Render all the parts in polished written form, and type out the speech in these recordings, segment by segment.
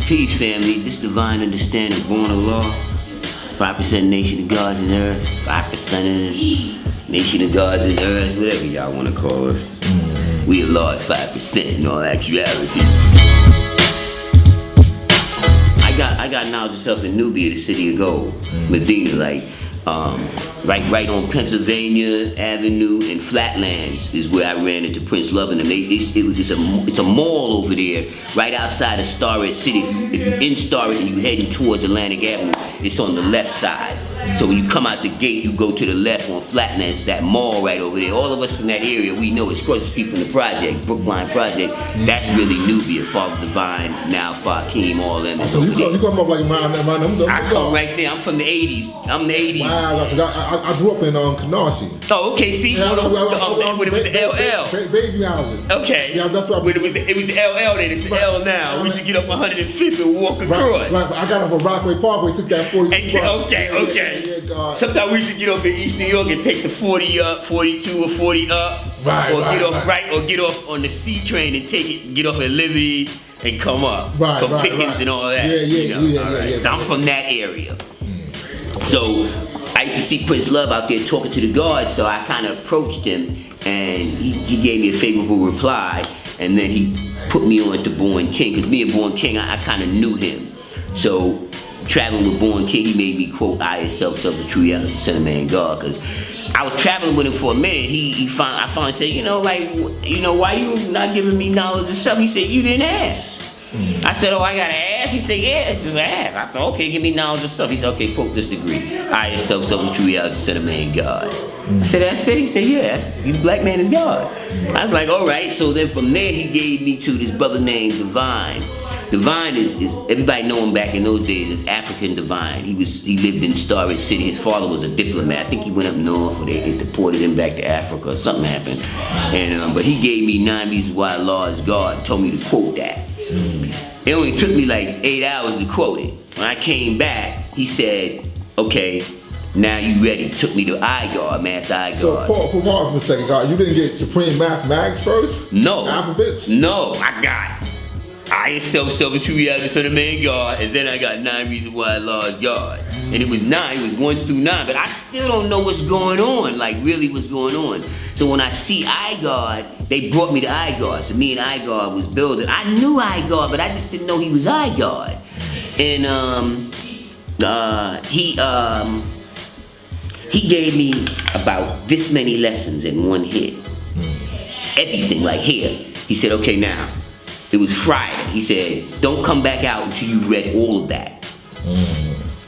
Peace, family. This divine understanding, born of law. 5% nation of gods and earth. 5%ers, nation of gods and earth, whatever y'all want to call us. We at law is 5% in all actuality. I got knowledge of self in Nubia, the city of gold. Medina, like right on Pennsylvania Avenue and Flatlands is where I ran into Prince Love and them. It's a mall over there, right outside of Starrett City. If you're in Starrett and you're heading towards Atlantic Avenue, it's on the left side. So when you come out the gate, you go to the left on Flatlands, that mall right over there. All of us from that area, we know it's across the street from the project, Brookline Project. That's really Nubia, Father Divine, now Fakeem, all them. So you come up like mine. I come right there. I'm from the 80s. I'm the 80s. Wow, I grew up in Canarsie. Oh, okay. See, when it was the LL. Baby housing. Okay. Yeah, that's what. It was the LL then. It's the L now. We used to get up 105th and walk across. Right. I got up on Rockaway Parkway, took that 40. Okay. Yeah, sometimes we should get off in East New York and take the 40 up, 42 or 40 up, or get off on the C train and get off at Liberty and come up from Pickens and all that. Yeah. So I'm from that area. So I used to see Prince Love out there talking to the guards, so I kind of approached him and he gave me a favorable reply, and then he put me on to Born King, because me and Born King, I kind of knew him. So traveling with Born King, he made me quote, I itself, the true reality, son of man, God, because I was traveling with him for a minute. I finally said, why you not giving me knowledge of self? He said, you didn't ask. I said, oh, I gotta ask? He said, yeah, just ask. I said, okay, give me knowledge of self. He said, okay, quote this degree. I itself, the true reality, son of man, God. I said, that's it? He said, yes, the black man is God. I was like, all right. So then from there, he gave me to this brother named Divine. Divine is everybody know him back in those days as African Divine. He lived in Starrett City. His father was a diplomat. I think he went up north, or they deported him back to Africa, or something happened. And but he gave me 9 reasons why Allah is God. Told me to quote that. It only took me like 8 hours to quote it. When I came back, he said, okay, now you ready. Took me to iGod, Master iGod. So Paul for a second, God, you didn't get Supreme Mathematics first? No. Alphabets? No, I got I itself, the true reality, son of man, God, and then I got 9 reasons why Allah is God. And it was 9, it was 1 through 9, but I still don't know what's going on, like really what's going on. So when I see iGod, they brought me to iGod. So me and iGod was building. I knew iGod, but I just didn't know he was iGod. And he gave me about this many lessons in one hit. Everything, like here. He said, okay, now. It was Friday. He said, don't come back out until you've read all of that.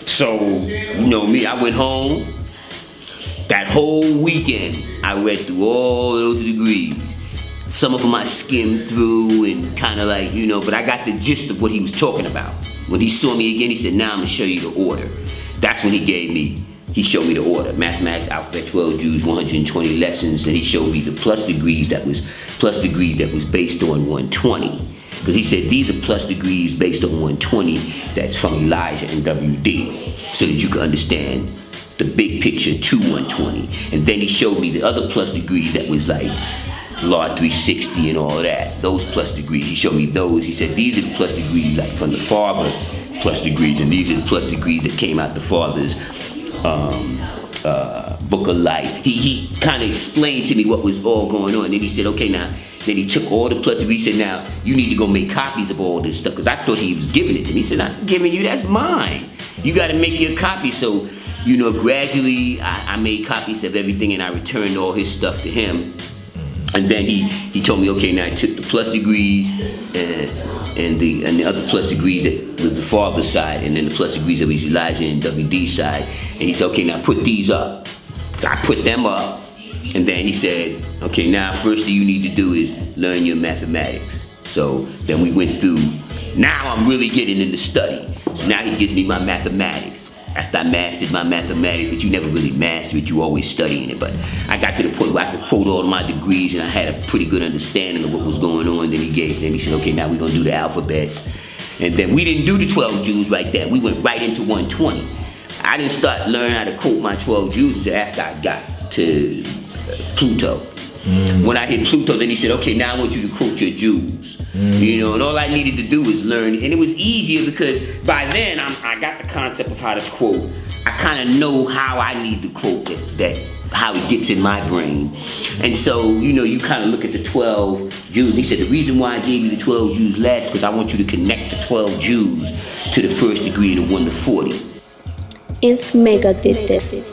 So, you know me, I went home. That whole weekend, I read through all those degrees. Some of them I skimmed through and kind of like, but I got the gist of what he was talking about. When he saw me again, he said, now I'm gonna show you the order. That's when he showed me the order. Mathematics, alphabet, 12 Jews, 120 lessons, and he showed me the plus degrees that was based on 120. Because he said these are plus degrees based on 120 that's from Elijah and WD, so that you can understand the big picture to 120. And then he showed me the other plus degrees that was like Law 360 and all of that. Those plus degrees, he showed me those. He said these are the plus degrees like from the Father plus degrees, and these are the plus degrees that came out the Father's book of life. He kind of explained to me what was all going on. And then he said, okay, now. Then he took all the plus degrees. He said, now you need to go make copies of all this stuff, because I thought he was giving it to me. He said, I'm giving you, that's mine. You got to make your copy. So, gradually I made copies of everything, and I returned all his stuff to him. And then he told me, okay, now I took the plus degrees and the other plus degrees that was the Father's side, and then the plus degrees that was Elijah and WD side. And he said, okay, now put these up. So I put them up, and then he said, okay, now first thing you need to do is learn your mathematics. So then we went through, now I'm really getting into study. So now he gives me my mathematics. After I mastered my mathematics, but you never really master it, you always studying it. But I got to the point where I could quote all of my degrees, and I had a pretty good understanding of what was going on. Then he said, okay, now we're gonna do the alphabets. And then we didn't do the 12 Jews like that. We went right into 120. I didn't start learning how to quote my 12 Jews until after I got to Pluto. When I hit Pluto, then he said, okay, now I want you to quote your Jews. You know, and all I needed to do was learn, and it was easier because by then I got the concept of how to quote. I kind of know how I need to quote that how it gets in my brain. And so, you know, you kind of look at the 12 Jews. He said, the reason why I gave you the 12 Jews last because I want you to connect the 12 Jews to the first degree and the 1 to 40. If Mecca did this,